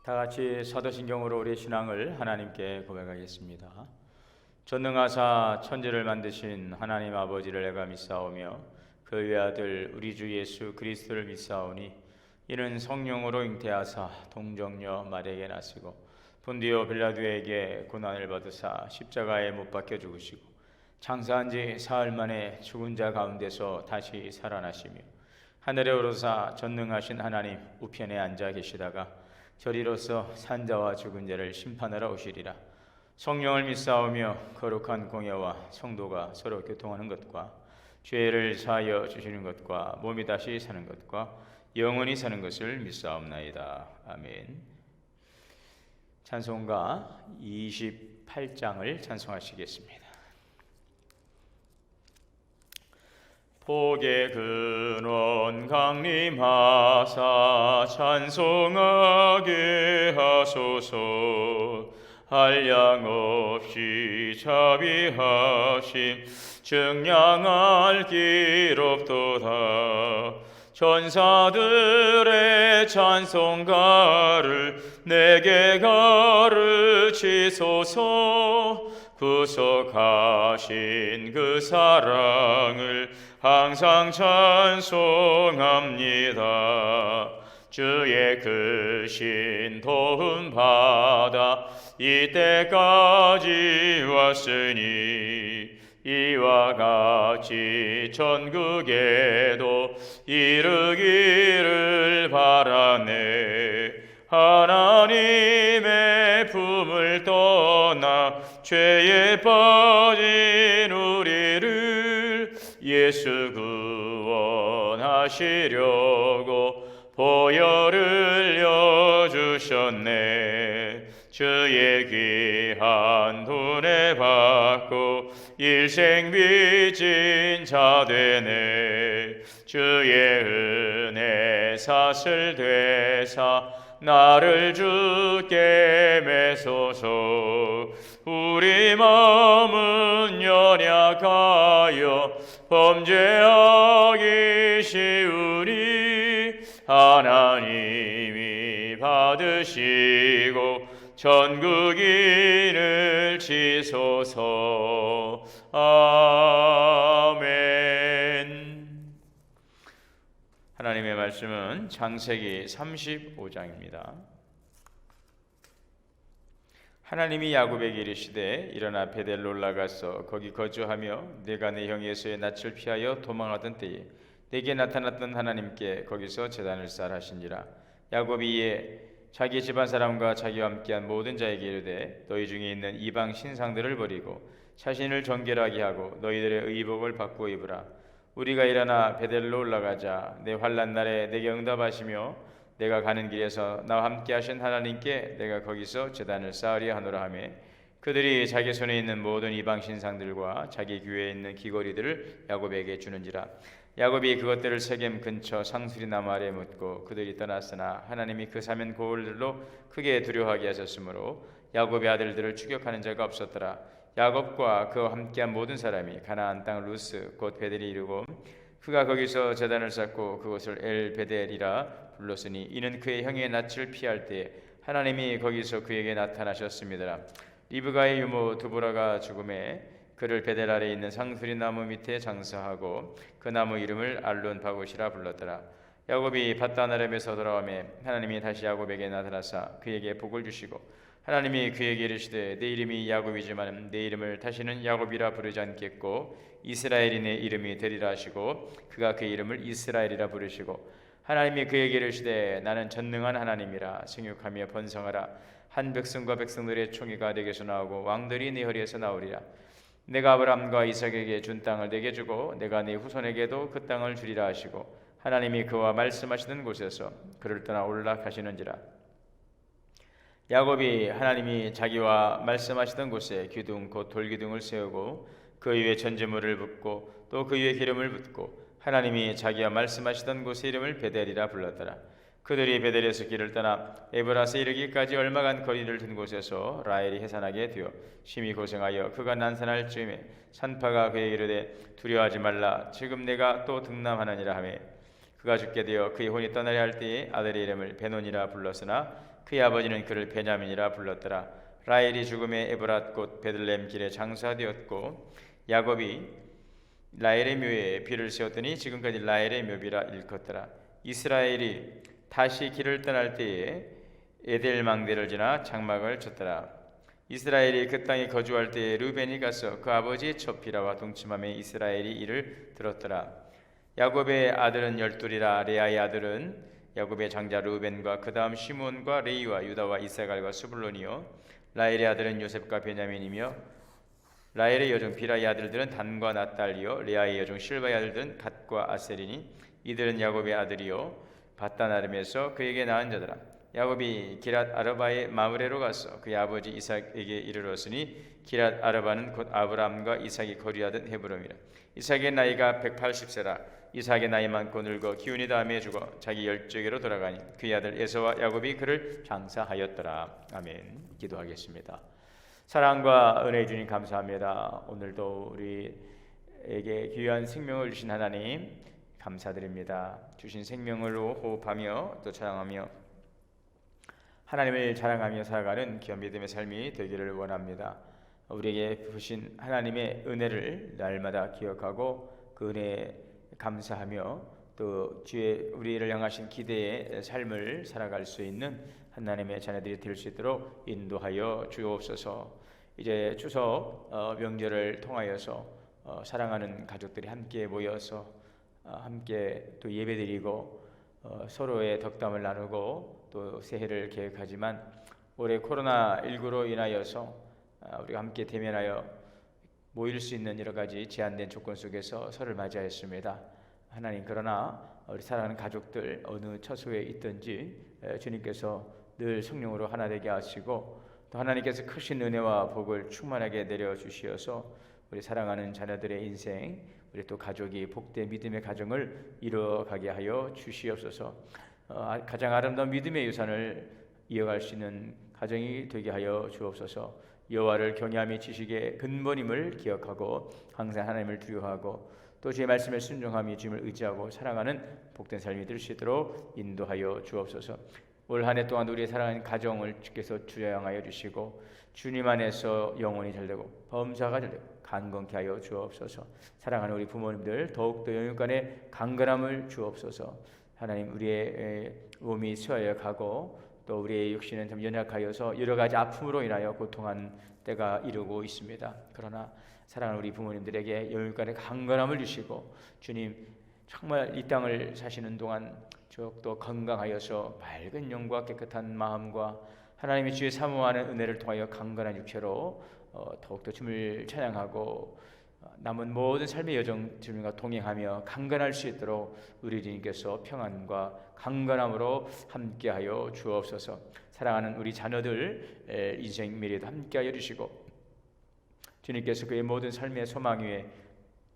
다 같이 사도신경으로 우리의 신앙을 하나님께 고백하겠습니다. 전능하사 천지를 만드신 하나님 아버지를 내가 믿사오며 그 외아들 우리 주 예수 그리스도를 믿사오니 이는 성령으로 잉태하사 동정녀 마리아에게 나시고 본디오 빌라도에게 고난을 받으사 십자가에 못 박혀 죽으시고 장사한 지 사흘 만에 죽은 자 가운데서 다시 살아나시며 하늘에 오르사 전능하신 하나님 우편에 앉아 계시다가 저리로서 산자와 죽은 자를 심판하러 오시리라. 성령을 믿사오며 거룩한 공예와 성도가 서로 교통하는 것과 죄를 사하여 주시는 것과 몸이 다시 사는 것과 영원히 사는 것을 믿사옵나이다. 아멘. 찬송가 28장을 찬송하시겠습니다. 복의 근원 강림하사 찬송하게 하소서. 한량 없이 자비하심 증량할 길 없도다. 천사들의 찬송가를 내게 가르치소서. 구속하신 그 사랑을 항상 찬송합니다. 주의 크신 도움 받아 이때까지 왔으니 이와 같이 천국에도 이르기를 바라네. 하나님의 품을 떠나 죄에 빠진 우리를 예수 구원하시려고 보혈을 여주셨네. 주의 귀한 돈에 받고 일생 빚진 자 되네. 주의 은혜 사슬 되사 나를 주께 매소서. 우리 마음은 연약하여 범죄하기 쉬우니 하나님이 받으시고 전국인을 지소서. 아멘. 하나님의 말씀은 창세기 35장입니다. 하나님이 야곱에게 이르시되 일어나 베델로 올라가서 거기 거주하며 네가 내 형 에서의 낯을 피하여 도망하던 때에 네게 나타났던 하나님께 거기서 제단을 쌓으라 하시니라. 야곱이 이에 자기 집안 사람과 자기와 함께한 모든 자에게 이르되 너희 중에 있는 이방 신상들을 버리고 자신을 정결하게 하고 너희들의 의복을 바꾸어 입으라. 우리가 일어나 베델로 올라가자. 내 환난 날에 내게 응답하시며 내가 가는 길에서 나와 함께 하신 하나님께 내가 거기서 제단을 쌓으려 하노라 하며 그들이 자기 손에 있는 모든 이방 신상들과 자기 귀에 있는 귀걸이들을 야곱에게 주는지라. 야곱이 그것들을 세겜 근처 상수리 나무 아래에 묻고 그들이 떠났으나 하나님이 그 사면 고을들로 크게 두려워하게 하셨으므로 야곱의 아들들을 추격하는 자가 없었더라. 야곱과 그와 함께한 모든 사람이 가나안 땅 루스 곧 베델이 이르고 그가 거기서 제단을 쌓고 그것을 엘 베델이라 불렀으니 이는 그의 형의 낯을 피할 때 하나님이 거기서 그에게 나타나셨습니다. 리브가의 유모 두보라가 죽음에 그를 베델 아래에 있는 상수리 나무 밑에 장사하고 그 나무 이름을 알론 바곳이라 불렀더라. 야곱이 밧단 아람에서 돌아오매 하나님이 다시 야곱에게 나타나사 그에게 복을 주시고 하나님이 그에게 이르시되 내 이름이 야곱이지만 내 이름을 다시는 야곱이라 부르지 않겠고 이스라엘이 내 이름이 되리라 하시고 그가 그 이름을 이스라엘이라 부르시고 하나님이 그에게 이르시되 나는 전능한 하나님이라 생육하며 번성하라. 한 백성과 백성들의 총회가 내게서 나오고 왕들이 네 허리에서 나오리라. 내가 아브라함과 이삭에게 준 땅을 내게 주고 내가 네 후손에게도 그 땅을 주리라 하시고 하나님이 그와 말씀하시던 곳에서 그를 떠나 올라가시는지라. 야곱이 하나님이 자기와 말씀하시던 곳에 기둥 곧 돌기둥을 세우고 그 위에 전제물을 붓고 또 그 위에 기름을 붓고 하나님이 자기와 말씀하시던 곳의 이름을 베델이라 불렀더라. 그들이 베델에서 길을 떠나 에브라스에 이르기까지 얼마간 거리를 둔 곳에서 라헬이 해산하게 되어 심히 고생하여 그가 난산할 즈음에 산파가 그에게 이르되 두려워하지 말라. 지금 내가 또 등남하느니라 하매 그가 죽게 되어 그의 혼이 떠나려 할 때에 아들의 이름을 베논이라 불렀으나 그의 아버지는 그를 베냐민이라 불렀더라. 라헬이 죽음에 에브랏 곧 베들레헴 길에 장사되었고 야곱이 라헬의 묘에 비를 세웠더니 지금까지 라헬의 묘비라 일컫더라. 이스라엘이 다시 길을 떠날 때에 에델 망대를 지나 장막을 쳤더라. 이스라엘이 그 땅에 거주할 때에 르벤이 가서 그 아버지의 첩비라와 동침함에 이스라엘이 이를 들었더라. 야곱의 아들은 12이라. 레아의 아들은 야곱의 장자 르벤과 그 다음 시몬과 레위와 유다와 이사갈과 스불론이요 라헬의 아들은 요셉과 베냐민이며 라헬의 여종 비라의 아들들은 단과 낫달리요 레아의 여종 실바의 아들들은 갓과 아셀이니 이들은 야곱의 아들이요 밧단아름에서 그에게 낳은 자더라. 야곱이 기랏 아르바의 마므레로 가서 그의 아버지 이삭에게 이르렀으니 기랏 아르바는 곧 아브라함과 이삭이 거류하던 헤브론이라. 이삭의 나이가 180세라. 이삭의 나이 많고 늙어 기운이 다음에 죽어 자기 열조에게로 돌아가니 그의 아들 에서와 야곱이 그를 장사하였더라. 아멘. 기도하겠습니다. 사랑과 은혜 주님 감사합니다. 오늘도 우리에게 귀한 생명을 주신 하나님 감사드립니다. 주신 생명으로 호흡하며 또 찬양하며 하나님을 자랑하며 살아가는 귀한 믿음의 삶이 되기를 원합니다. 우리에게 부으신 하나님의 은혜를 날마다 기억하고 그 은혜에 감사하며 또 주의 우리를 향하신 기대의 삶을 살아갈 수 있는 하나님의 자녀들이 될 수 있도록 인도하여 주옵소서. 이제 추석 명절을 통하여서 사랑하는 가족들이 함께 모여서 함께 또 예배드리고 서로의 덕담을 나누고 또 새해를 계획하지만 올해 코로나19로 인하여서 우리가 함께 대면하여 모일 수 있는 여러 가지 제한된 조건 속에서 설을 맞이하였습니다. 하나님, 그러나 우리 사랑하는 가족들 어느 처소에 있든지 주님께서 늘 성령으로 하나 되게 하시고 또 하나님께서 크신 은혜와 복을 충만하게 내려주시어서 우리 사랑하는 자녀들의 인생, 우리 또 가족이 복된 믿음의 가정을 이루어가게 하여 주시옵소서. 가장 아름다운 믿음의 유산을 이어갈 수 있는 가정이 되게 하여 주옵소서. 여호와를 경외하며 지식의 근본임을 기억하고 항상 하나님을 두려워하고 또 주의 말씀에 순종하며 주님을 의지하고 사랑하는 복된 삶이 될 수 있도록 인도하여 주옵소서. 올 한 해 동안 우리의 사랑하는 가정을 주께서 주양하여 주시고 주님 안에서 영혼이 잘되고 범사가 잘되고 강건케 하여 주옵소서. 사랑하는 우리 부모님들 더욱더 영육간에 강건함을 주옵소서. 하나님, 우리의 몸이 쇠하여 가고 또 우리의 육신은 좀 연약하여서 여러 가지 아픔으로 인하여 고통한 때가 이르고 있습니다. 그러나 사랑하는 우리 부모님들에게 영육간에 강건함을 주시고 주님 정말 이 땅을 사시는 동안 더욱더 건강하여서 맑은 영과 깨끗한 마음과 하나님의 주의 사모하는 은혜를 통하여 강건한 육체로 더욱더 주님을 찬양하고 남은 모든 삶의 여정 주님과 동행하며 강건할 수 있도록 우리 주님께서 평안과 강건함으로 함께하여 주옵소서. 사랑하는 우리 자녀들 인생 미래도 함께하여 주시고 주님께서 그의 모든 삶의 소망 위에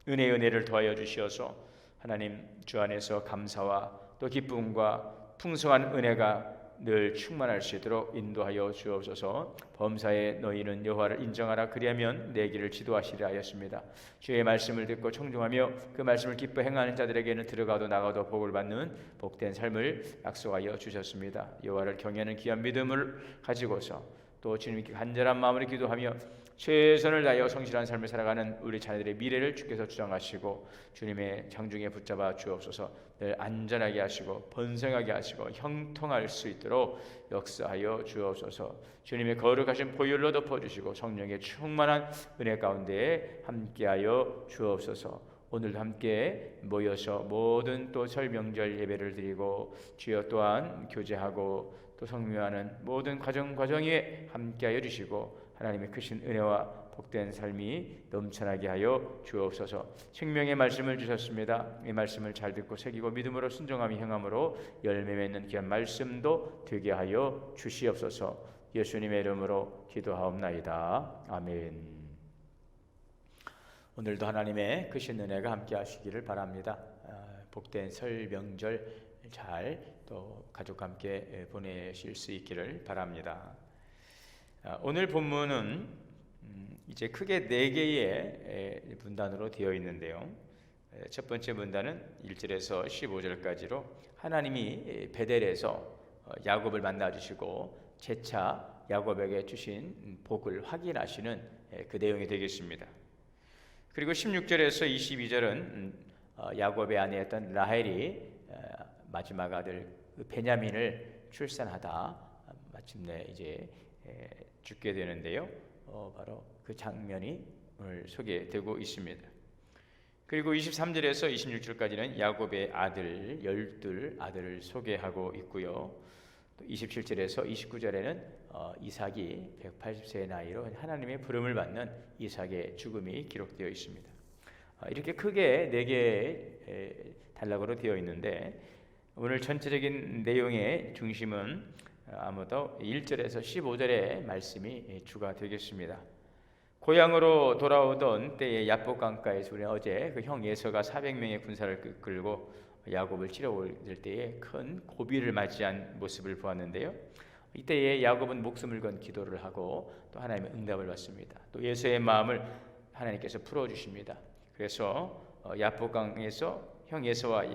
은혜를 더하여 주시어서 하나님 주 안에서 감사와 또 기쁨과 풍성한 은혜가 늘 충만할 수 있도록 인도하여 주옵소서. 범사에 너희는 여호와를 인정하라 그리하면 내 길을 지도하시리라 하였습니다. 주의 말씀을 듣고 청종하며 그 말씀을 기뻐 행하는 자들에게는 들어가도 나가도 복을 받는 복된 삶을 약속하여 주셨습니다. 여호와를 경외하는 귀한 믿음을 가지고서 또 주님께 간절한 마음으로 기도하며 최선을 다하여 성실한 삶을 살아가는 우리 자녀들의 미래를 주께서 주장하시고 주님의 장중에 붙잡아 주옵소서. 늘 안전하게 하시고 번성하게 하시고 형통할 수 있도록 역사하여 주옵소서. 주님의 거룩하신 보혈로 덮어주시고 성령의 충만한 은혜 가운데 함께하여 주옵소서. 오늘도 함께 모여서 모든 또 설 명절 예배를 드리고 주여 또한 교제하고 또 성묘하는 모든 과정에 함께하여 주시고 하나님의 크신 은혜와 복된 삶이 넘쳐나게 하여 주옵소서. 생명의 말씀을 주셨습니다. 이 말씀을 잘 듣고 새기고 믿음으로 순종하며 행함으로 열매 맺는 귀한 말씀도 되게 하여 주시옵소서. 예수님의 이름으로 기도하옵나이다. 아멘. 오늘도 하나님의 크신 은혜가 함께 하시기를 바랍니다. 복된 설 명절 잘 또 가족과 함께 보내실 수 있기를 바랍니다. 오늘 본문은 이제 크게 4개의 분단으로 되어 있는데요. 첫 번째 분단은 1절에서 15절까지로 하나님이 베델에서 야곱을 만나 주시고 재차 야곱에게 주신 복을 확인하시는 그 내용이 되겠습니다. 그리고 16절에서 22절은 야곱의 아내였던 라헬이 마지막 아들 베냐민을 출산하다 마침내 이제 죽게 되는데요. 바로 그 장면이 오늘 소개되고 있습니다. 그리고 23절에서 26절까지는 야곱의 아들 12아들을 소개하고 있고요. 또 27절에서 29절에는 이삭이 180세의 나이로 하나님의 부름을 받는 이삭의 죽음이 기록되어 있습니다. 이렇게 크게 4개의 단락으로 되어 있는데 오늘 전체적인 내용의 중심은 아무도 1절에서 15절의 말씀이 주가 되겠습니다. 고향으로 돌아오던 때에 야복 강가에서 우리는 어제 그 형 예서가 400명의 군사를 끌고 야곱을 치러올 때에 큰 고비를 맞이한 모습을 보았는데요. 이때에 야곱은 목숨을 건 기도를 하고 또 하나님의 응답을 받습니다. 또 예서의 마음을 하나님께서 풀어주십니다. 그래서 야복강에서 형 예서와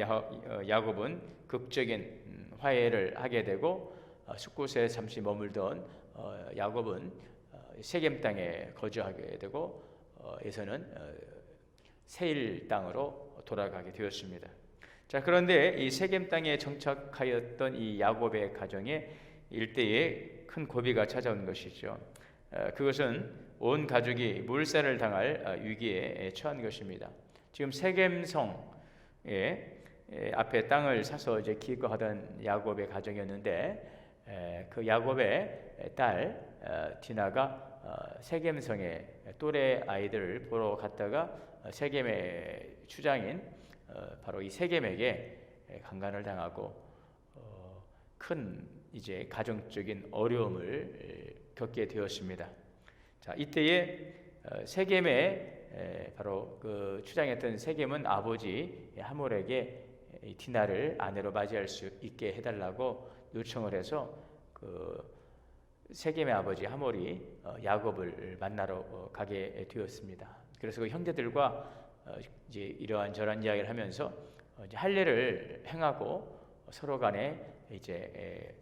야곱은 극적인 화해를 하게 되고 숫곳에 잠시 머물던 야곱은 세겜 땅에 거주하게 되고 예서는 세일 땅으로 돌아가게 되었습니다. 자, 그런데 이 세겜 땅에 정착하였던 이 야곱의 가정에 일대에 큰 고비가 찾아온 것이죠. 그것은 온 가족이 몰살을 당할 위기에 처한 것입니다. 지금 세겜성의 앞에 땅을 사서 이제 기거하던 야곱의 가정이었는데 그 야곱의 딸 디나가 세겜성에 또래 아이들을 보러 갔다가 세겜의 추장인 바로 이 세겜에게 강간을 당하고 큰 이제 가정적인 어려움을 겪게 되었습니다. 자, 이때에 세겜의 바로 그 추장했던 세겜은 아버지 하몰에게 디나를 아내로 맞이할 수 있게 해달라고 요청을 해서 그 세겜의 아버지 하몰이 야곱을 만나러 가게 되었습니다. 그래서 그 형제들과 이제 이러한 저러한 이야기를 하면서 이제 할례를 행하고 서로 간에 이제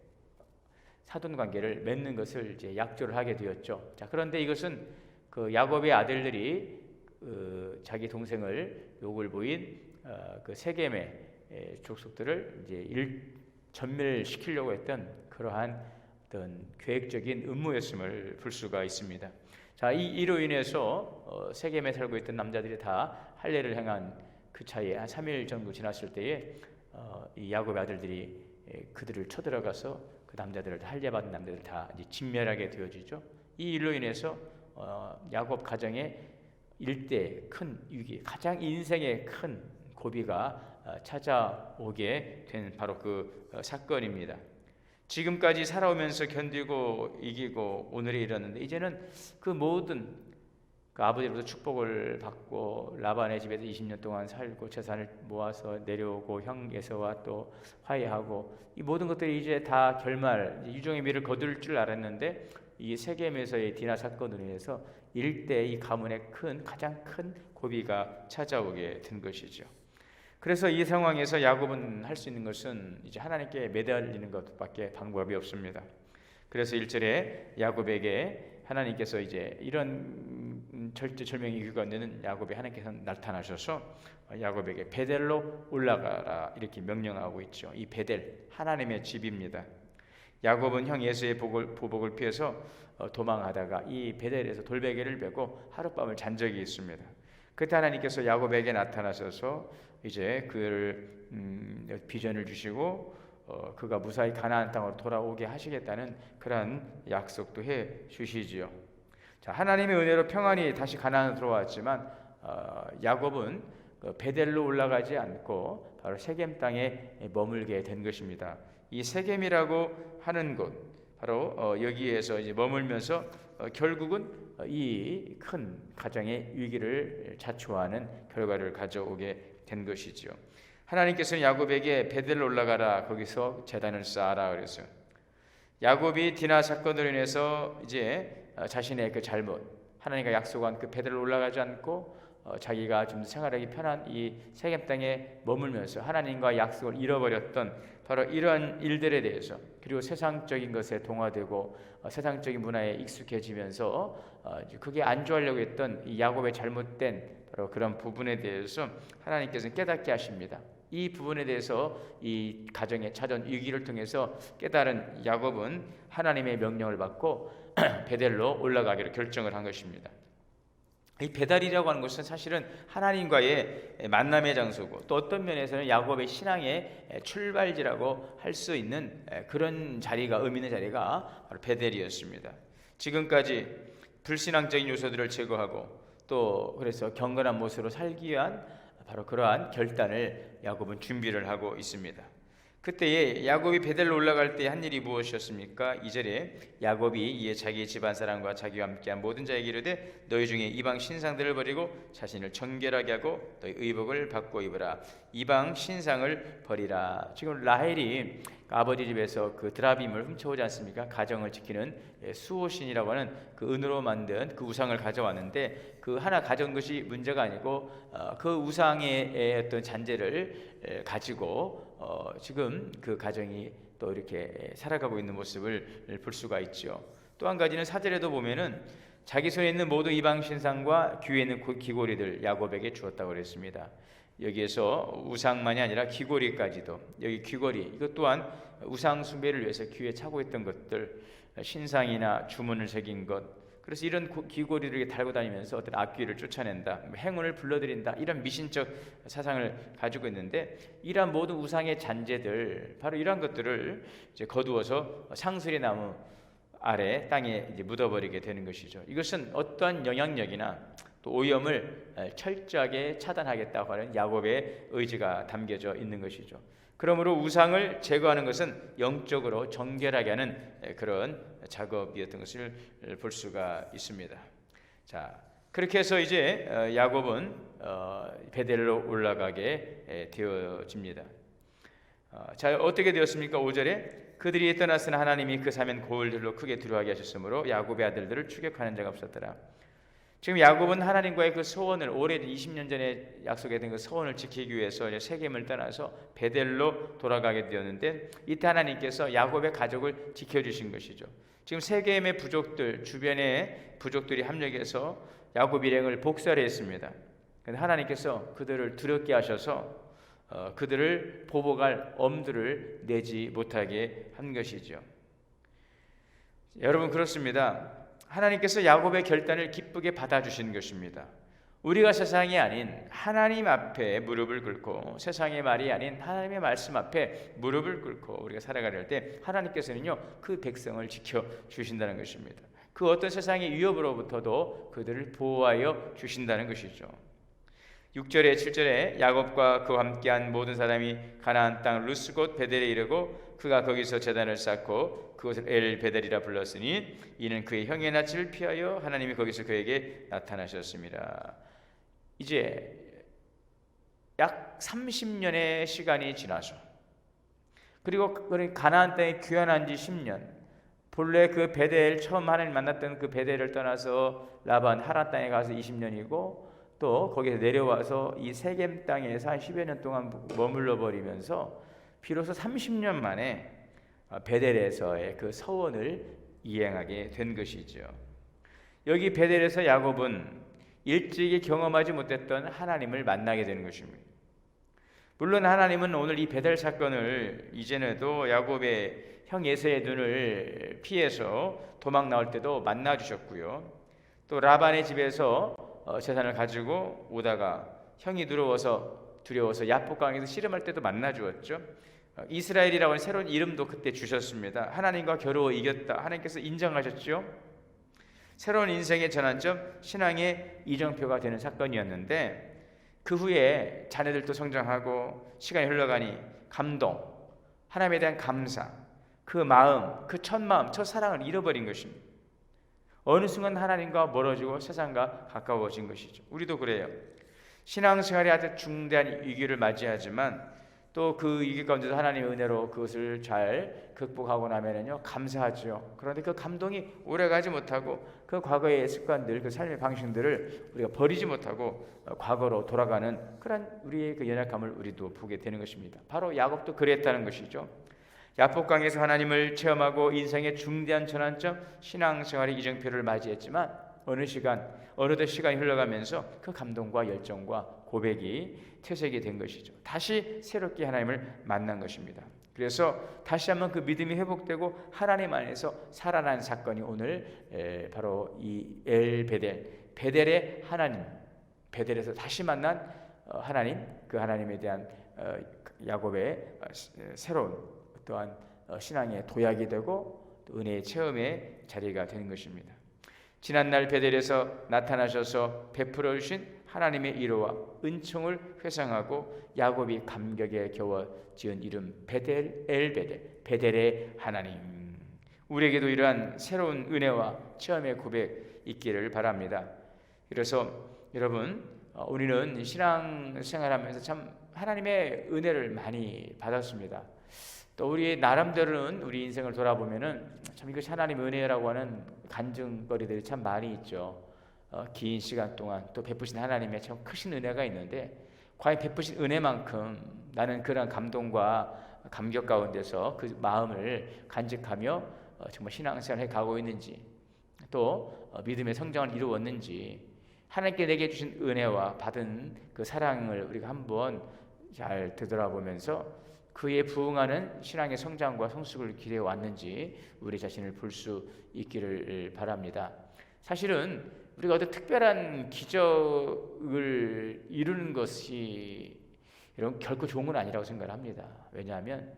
사돈 관계를 맺는 것을 이제 약조를 하게 되었죠. 자, 그런데 이것은 그 야곱의 아들들이 자기 동생을 욕을 보인 그 세겜의 족속들을 이제 전멸시키려고 했던 그러한 어떤 계획적인 음모였음을 볼 수가 있습니다. 자, 이로 인해서 세겜에 살고 있던 남자들이 다 할례를 행한 그 차이에 한 3일 정도 지났을 때에 이 야곱의 아들들이 그들을 쳐들어가서 그 남자들을 할례 받은 남자들 다 이제 진멸하게 되어지죠. 이 일로 인해서 야곱 가정에 일대 큰 위기, 가장 인생의 큰 고비가 찾아오게 된 바로 그 사건입니다. 지금까지 살아오면서 견디고 이기고 오늘에 이르렀는데 이제는 그 모든 그 아버지로부터 축복을 받고 라반의 집에서 20년 동안 살고 재산을 모아서 내려오고 형 에서와 또 화해하고 이 모든 것들이 이제 다 결말 유종의 미를 거둘 줄 알았는데 이 세겜에서의 디나 사건으로 인해서 일대 이 가문의 가장 큰 고비가 찾아오게 된 것이죠. 그래서 이 상황에서 야곱은 할 수 있는 것은 이제 하나님께 매달리는 것밖에 방법이 없습니다. 그래서 1절에 야곱에게 하나님께서 이제 이런 절체절명의 위기가 있는 야곱에 하나님께서 나타나셔서 야곱에게 베델로 올라가라 이렇게 명령하고 있죠. 이 베델 하나님의 집입니다. 야곱은 형 예수의 보복을 피해서 도망하다가 이 베델에서 돌베개를 메고 하룻밤을 잔 적이 있습니다. 그때 하나님께서 야곱에게 나타나셔서 이제 그를 비전을 주시고 그가 무사히 가나안 땅으로 돌아오게 하시겠다는 그러한 약속도 해 주시지요. 자, 하나님의 은혜로 평안히 다시 가나안으로 들어왔지만 야곱은 베델로 올라가지 않고 바로 세겜 땅에 머물게 된 것입니다. 이 세겜이라고 하는 곳 바로 여기에서 이제 머물면서 결국은 이 큰 가정의 위기를 자초하는 결과를 가져오게 된 것이죠. 하나님께서는 야곱에게 베델로 올라가라 거기서 제단을 쌓아라 그래서 야곱이 디나 사건으로 인해서 이제 자신의 그 잘못 하나님과 약속한 그 베델로 올라가지 않고 자기가 좀 생활하기 편한 이 세겜 땅에 머물면서 하나님과 약속을 잃어버렸던 바로 이러한 일들에 대해서, 그리고 세상적인 것에 동화되고 세상적인 문화에 익숙해지면서 그게 안주하려고 했던 이 야곱의 잘못된 바로 그런 부분에 대해서 하나님께서는 깨닫게 하십니다. 이 부분에 대해서 이 가정에 찾아온 위기를 통해서 깨달은 야곱은 하나님의 명령을 받고 베델로 올라가기로 결정을 한 것입니다. 이 베델이라고 하는 것은 사실은 하나님과의 만남의 장소고, 또 어떤 면에서는 야곱의 신앙의 출발지라고 할 수 있는 그런 자리가, 의미 있는 자리가 바로 베델이었습니다. 지금까지 불신앙적인 요소들을 제거하고 또 그래서 경건한 모습으로 살기 위한 바로 그러한 결단을 야곱은 준비를 하고 있습니다. 그때에 야곱이 베델로 올라갈 때 한 일이 무엇이었습니까? 2절에 야곱이 이에 자기 집안 사람과 자기와 함께한 모든 자에게 이르되 너희 중에 이방 신상들을 버리고 자신을 정결하게 하고 너희 의복을 바꾸어 입으라. 이방 신상을 버리라. 지금 라헬이 아버지 집에서 그 드라빔을 훔쳐오지 않습니까? 가정을 지키는 수호신이라고 하는 그 은으로 만든 그 우상을 가져왔는데, 그 하나 가져온 것이 문제가 아니고 그 우상의 어떤 잔재를 가지고 지금 그 가정이 또 이렇게 살아가고 있는 모습을 볼 수가 있죠. 또 한 가지는 4절에도 보면은 자기 손에 있는 모든 이방 신상과 귀에 있는 귀고리들 야곱에게 주었다고 그랬습니다. 여기에서 우상만이 아니라 귀고리까지도, 여기 귀고리 이것 또한 우상 숭배를 위해서 귀에 차고 있던 것들, 신상이나 주문을 새긴 것, 그래서 이런 귀고리를 달고 다니면서 어떤 악귀를 쫓아낸다, 행운을 불러들인다, 이런 미신적 사상을 가지고 있는데, 이러한 모든 우상의 잔재들, 바로 이러한 것들을 이제 거두어서 상수리 나무 아래 땅에 이제 묻어버리게 되는 것이죠. 이것은 어떠한 영향력이나 또 오염을 철저하게 차단하겠다고 하는 야곱의 의지가 담겨져 있는 것이죠. 그러므로 우상을 제거하는 것은 영적으로 정결하게 하는 그런 작업이었던 것을 볼 수가 있습니다. 자, 그렇게 해서 이제 야곱은 베델로 올라가게 되어집니다. 자, 어떻게 되었습니까? 5절에 그들이 떠났으나 하나님이 그 사면 고을들로 크게 두려워하게 하셨으므로 야곱의 아들들을 추격하는 자가 없었더라. 지금 야곱은 하나님과의 그 소원을, 오래된 20년 전에 약속했던 그 소원을 지키기 위해서 이제 세겜을 떠나서 베델로 돌아가게 되었는데, 이때 하나님께서 야곱의 가족을 지켜주신 것이죠. 지금 세겜의 부족들, 주변의 부족들이 합력해서 야곱 일행을 복살해 했습니다. 그런데 하나님께서 그들을 두렵게 하셔서 그들을 보복할 엄두를 내지 못하게 한 것이죠. 여러분, 그렇습니다. 하나님께서 야곱의 결단을 기쁘게 받아주신 것입니다. 우리가 세상이 아닌 하나님 앞에 무릎을 꿇고, 세상의 말이 아닌 하나님의 말씀 앞에 무릎을 꿇고 우리가 살아가려 할 때 하나님께서는요 그 백성을 지켜주신다는 것입니다. 그 어떤 세상의 위협으로부터도 그들을 보호하여 주신다는 것이죠. 6절에 7절에 야곱과 그와 함께한 모든 사람이 가나안 땅 루스 곧 베델에 이르고 그가 거기서 제단을 쌓고 그것을 엘 베델이라 불렀으니 이는 그의 형의 낯을 피하여 하나님이 거기서 그에게 나타나셨습니다. 이제 약 30년의 시간이 지나서, 그리고 가나안 땅에 귀환한 지 10년, 본래 그 베델 처음 하나님 만났던 그 베델을 떠나서 라반 하란 땅에 가서 20년이고 또 거기서 내려와서 이 세겜 땅에서 한 10여 년 동안 머물러 버리면서 비로소 30년 만에 베델에서의 그 서원을 이행하게 된 것이죠. 여기 베델에서 야곱은 일찍이 경험하지 못했던 하나님을 만나게 되는 것입니다. 물론 하나님은 오늘 이 베델 사건을 이전에도 야곱의 형 에서의 눈을 피해서 도망 나올 때도 만나 주셨고요. 또 라반의 집에서 재산을 가지고 오다가 형이 두려워서 야복강에서 씨름할 때도 만나 주었죠. 이스라엘이라고 하는 새로운 이름도 그때 주셨습니다. 하나님과 겨루어 이겼다. 하나님께서 인정하셨죠. 새로운 인생의 전환점, 신앙의 이정표가 되는 사건이었는데, 그 후에 자녀들도 성장하고 시간이 흘러가니 감동, 하나님에 대한 감사, 그 마음, 그 첫 마음, 첫 사랑을 잃어버린 것입니다. 어느 순간 하나님과 멀어지고 세상과 가까워진 것이죠. 우리도 그래요. 신앙생활에 아주 중대한 위기를 맞이하지만 또 그 위기 가운데도 하나님의 은혜로 그것을 잘 극복하고 나면은요 감사하죠. 그런데 그 감동이 오래가지 못하고 그 과거의 습관들, 그 삶의 방식들을 우리가 버리지 못하고 과거로 돌아가는 그런 우리의 그 연약함을 우리도 보게 되는 것입니다. 바로 야곱도 그랬다는 것이죠. 야복강에서 하나님을 체험하고 인생의 중대한 전환점 신앙생활의 이정표를 맞이했지만 어느덧 시간이 흘러가면서 그 감동과 열정과 고백이 퇴색이 된 것이죠. 다시 새롭게 하나님을 만난 것입니다. 그래서 다시 한번 그 믿음이 회복되고 하나님 안에서 살아난 사건이 오늘 바로 이 베델의 하나님, 베델에서 다시 만난 하나님, 그 하나님에 대한 야곱의 새로운 또한 신앙의 도약이 되고 또 은혜의 체험의 자리가 되는 것입니다. 지난날 베델에서 나타나셔서 베풀어 주신 하나님의 위로와 은총을 회상하고 야곱이 감격에 겨워 지은 이름 베델의 하나님. 우리에게도 이러한 새로운 은혜와 체험의 고백 있기를 바랍니다. 그래서 여러분, 우리는 신앙생활하면서 참 하나님의 은혜를 많이 받았습니다. 또 우리 나름대로는 우리 인생을 돌아보면은 참 이것이 하나님의 은혜라고 하는 간증거리들이 참 많이 있죠. 긴 시간 동안 또 베푸신 하나님의 참 크신 은혜가 있는데 과연 베푸신 은혜만큼 나는 그런 감동과 감격 가운데서 그 마음을 간직하며 정말 신앙생활을 가고 있는지 또 믿음의 성장을 이루었는지 하나님께 내게 주신 은혜와 받은 그 사랑을 우리가 한번 잘 되돌아보면서 그에 부응하는 신앙의 성장과 성숙을 기대해 왔는지 우리 자신을 볼 수 있기를 바랍니다. 사실은 우리가 어떤 특별한 기적을 이루는 것이 이런 결코 좋은 건 아니라고 생각을 합니다. 왜냐하면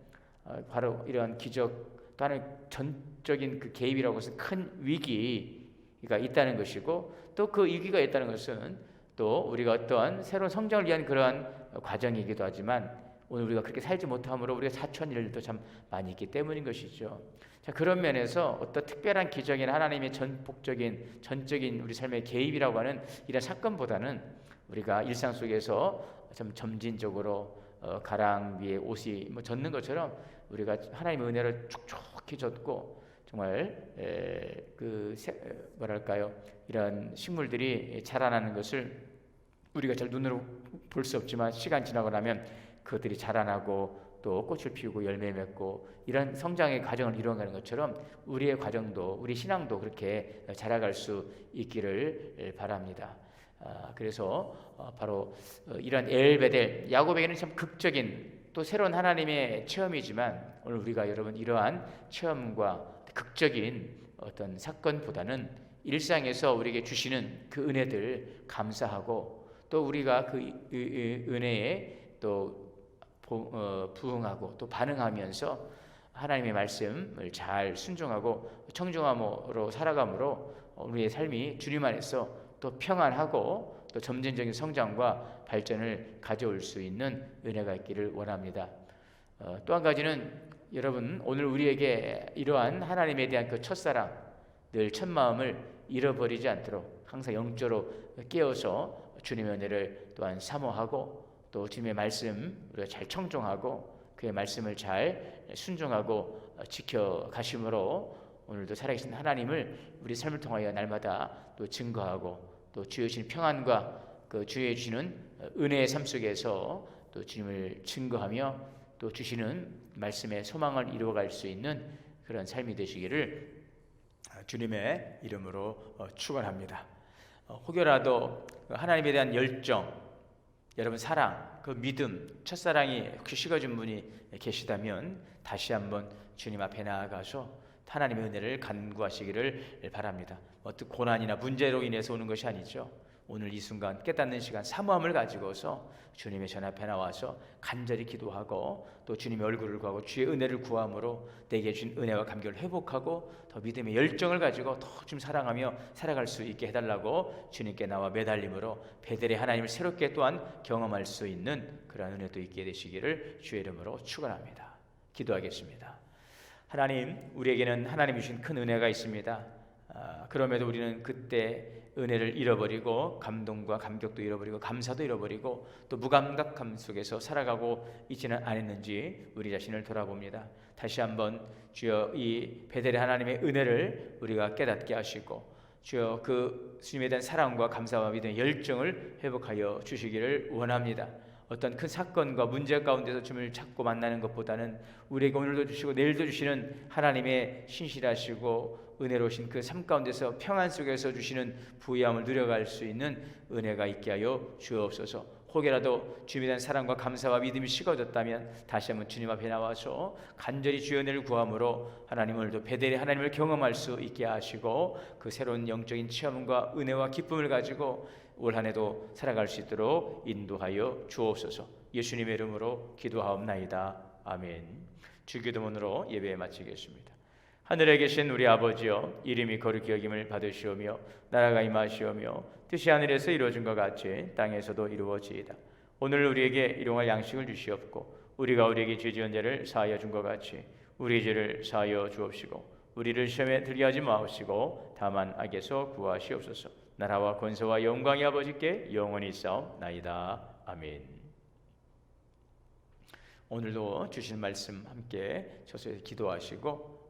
바로 이런 기적 또는 전적인 그 개입이라고 해서 큰 위기가 있다는 것이고 또 그 위기가 있다는 것은 또 우리가 어떠한 새로운 성장을 위한 그러한 과정이기도 하지만 오늘 우리가 그렇게 살지 못함으로 우리가 사초한 일들도 참 많이 있기 때문인 것이죠. 자, 그런 면에서 어떤 특별한 기적이나 하나님의 전적인 우리 삶의 개입이라고 하는 이런 사건보다는 우리가 일상 속에서 좀 점진적으로 가랑 위에 옷이 젖는 것처럼 우리가 하나님의 은혜를 촉촉히 젖고 정말 이런 식물들이 자라나는 것을 우리가 잘 눈으로 볼 수 없지만 시간 지나고 나면 그것들이 자라나고 또 꽃을 피우고 열매 맺고 이런 성장의 과정을 이루어가는 것처럼 우리의 과정도 우리 신앙도 그렇게 자라갈 수 있기를 바랍니다. 그래서 바로 이런 엘베델 야곱에게는 참 극적인 또 새로운 하나님의 체험이지만 오늘 우리가 여러분 이러한 체험과 극적인 어떤 사건보다는 일상에서 우리에게 주시는 그 은혜들 감사하고 또 우리가 그 은혜에 또 부응하고 또 반응하면서 하나님의 말씀을 잘 순종하고 청종함으로 살아감으로 우리의 삶이 주님 안에서 또 평안하고 또 점진적인 성장과 발전을 가져올 수 있는 은혜가 있기를 원합니다. 또 한 가지는 여러분 오늘 우리에게 이러한 하나님에 대한 그 첫사랑 늘 첫마음을 잃어버리지 않도록 항상 영적으로 깨어서 주님의 은혜를 또한 사모하고 또 주님의 말씀 우리가 잘 청종하고 그의 말씀을 잘 순종하고 지켜가심으로 오늘도 살아계신 하나님을 우리 삶을 통하여 날마다 또 증거하고 또 주의 주신 평안과 그 주의 주시는 은혜의 삶 속에서 또 주님을 증거하며 또 주시는 말씀의 소망을 이루어갈 수 있는 그런 삶이 되시기를 주님의 이름으로 축원합니다. 혹여라도 하나님에 대한 열정, 여러분 사랑, 그 믿음, 첫사랑이 혹시 식어진 분이 계시다면 다시 한번 주님 앞에 나아가서 하나님의 은혜를 간구하시기를 바랍니다. 어떤 고난이나 문제로 인해서 오는 것이 아니죠. 오늘 이 순간 깨닫는 시간 사모함을 가지고서 주님의 전 앞에 나와서 간절히 기도하고 또 주님의 얼굴을 구하고 주의 은혜를 구함으로 내게 주신 은혜와 감격을 회복하고 더 믿음의 열정을 가지고 더 좀 사랑하며 살아갈 수 있게 해달라고 주님께 나와 매달림으로 베델의 하나님을 새롭게 또한 경험할 수 있는 그런 은혜도 있게 되시기를 주의 이름으로 축원합니다. 기도하겠습니다. 하나님, 우리에게는 하나님이 주신 큰 은혜가 있습니다. 그럼에도 우리는 그때 은혜를 잃어버리고 감동과 감격도 잃어버리고 감사도 잃어버리고 또 무감각함 속에서 살아가고 있지는 않았는지 우리 자신을 돌아봅니다. 다시 한번 주여 이 베델의 하나님의 은혜를 우리가 깨닫게 하시고 주여 그 주님에 대한 사랑과 감사와 믿음의 열정을 회복하여 주시기를 원합니다. 어떤 큰 사건과 문제 가운데서 주님을 찾고 만나는 것보다는 우리에게 오늘도 주시고 내일도 주시는 하나님의 신실하시고 은혜로우신 그 삶 가운데서 평안 속에서 주시는 부유함을 누려갈 수 있는 은혜가 있게 하여 주옵소서. 혹여라도 주님에 대한 사랑과 감사와 믿음이 식어졌다면 다시 한번 주님 앞에 나와서 간절히 주의 은혜를 구함으로 하나님 오늘도 베델의 하나님을 경험할 수 있게 하시고 그 새로운 영적인 체험과 은혜와 기쁨을 가지고 올 한 해도 살아갈 수 있도록 인도하여 주옵소서. 예수님의 이름으로 기도하옵나이다. 아멘. 주기도문으로 예배 마치겠습니다. 하늘에 계신 우리 아버지여, 이름이 거룩히 여김을 받으시오며 나라가 임하시오며 뜻이 하늘에서 이루어진 것 같이 땅에서도 이루어지이다. 오늘 우리에게 일용할 양식을 주시옵고 우리가 우리에게 죄 지은 자를 사하여 준 것 같이 우리 죄를 사하여 주옵시고 우리를 시험에 들게 하지 마옵시고 다만 악에서 구하시옵소서. 나라와 권세와 영광이 아버지께 영원히 있사옵나이다. 아멘. 오늘도 주신 말씀 함께 저수에서 기도하시고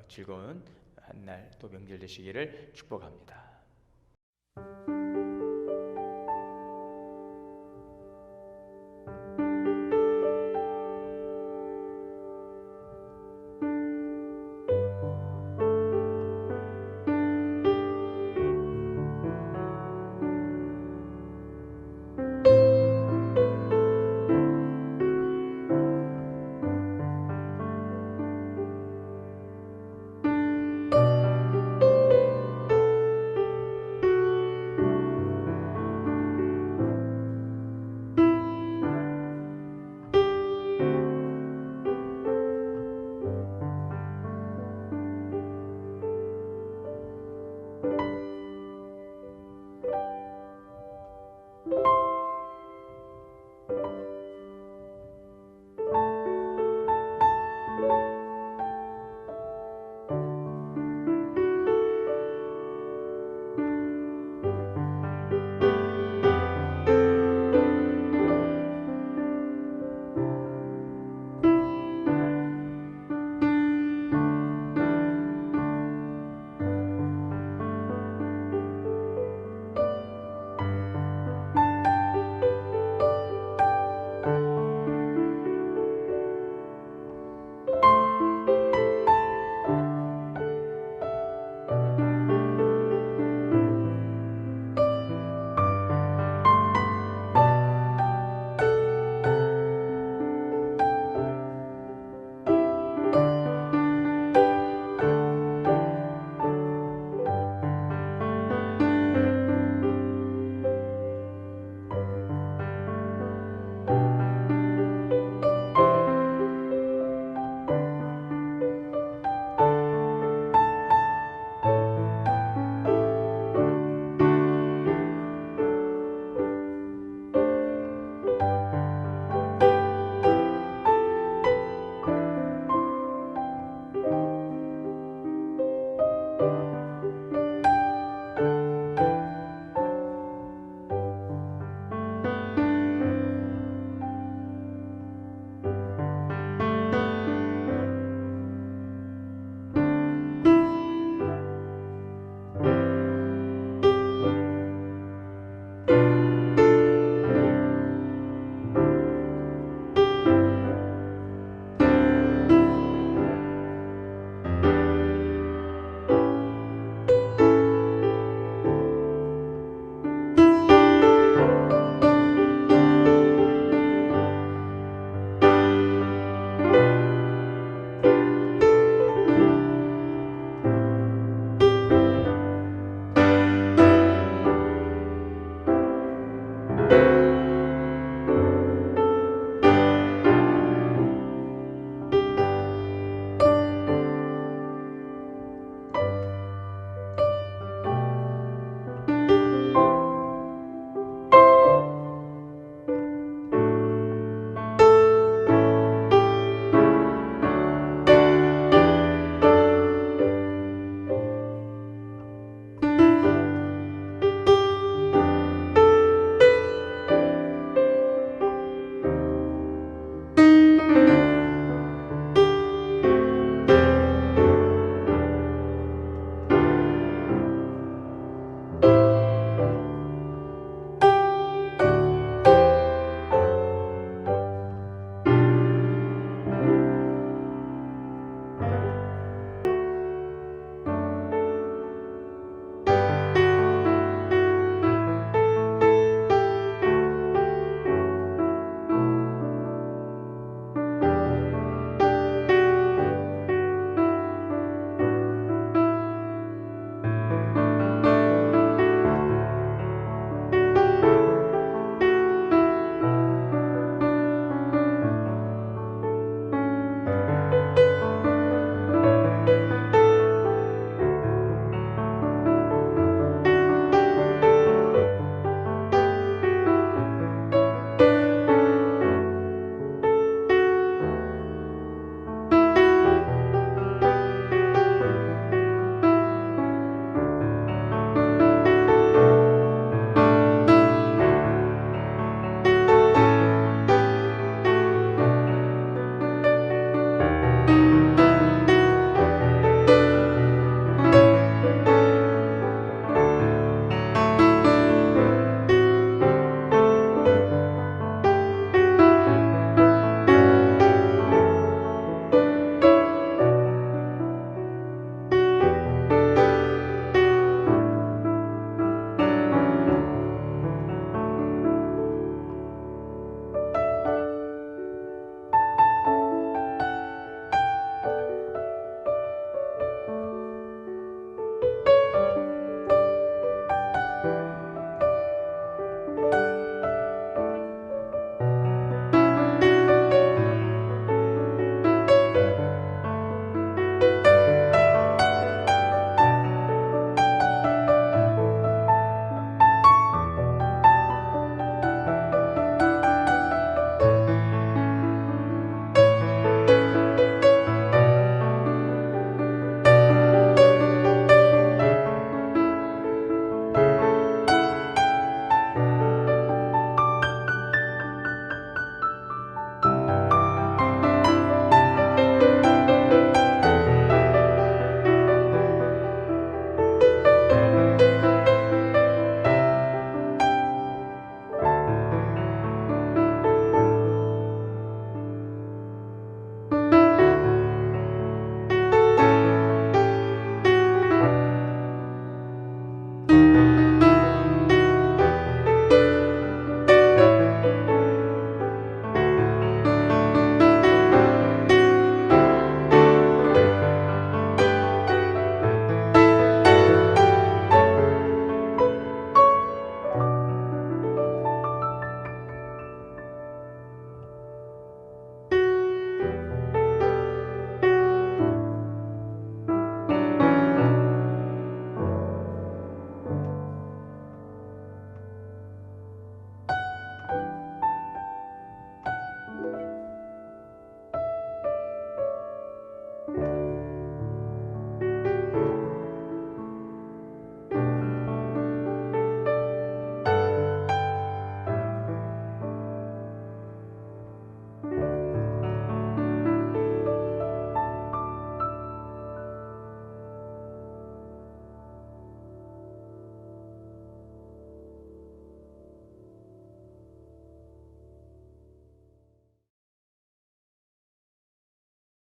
즐거운 한 날 또 명절 되시기를 축복합니다.